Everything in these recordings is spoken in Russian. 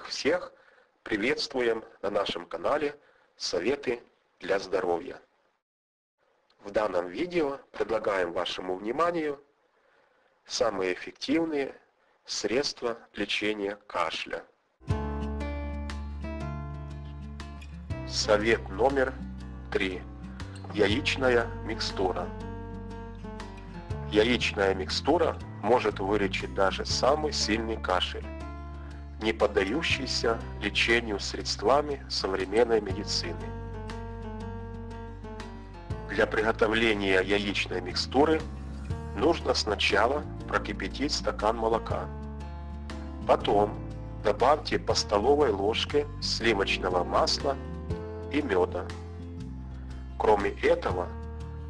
Всех приветствуем на нашем канале «Советы для здоровья». В данном видео предлагаем вашему вниманию самые эффективные средства лечения кашля. Совет номер 3. Яичная микстура. Яичная микстура может вылечить даже самый сильный кашель, не поддающийся лечению средствами современной медицины. Для приготовления яичной микстуры нужно сначала прокипятить стакан молока. Потом добавьте по столовой ложке сливочного масла и меда. Кроме этого,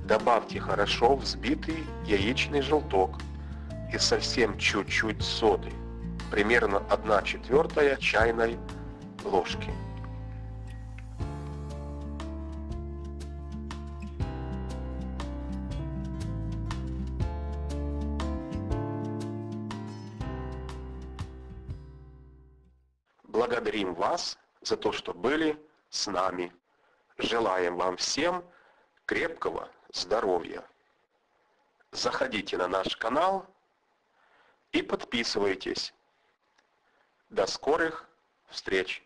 добавьте хорошо взбитый яичный желток и совсем чуть-чуть соды, примерно 1/4 чайной ложки. Благодарим вас за то, что были с нами. Желаем вам всем крепкого здоровья. Заходите на наш канал и подписывайтесь. До скорых встреч!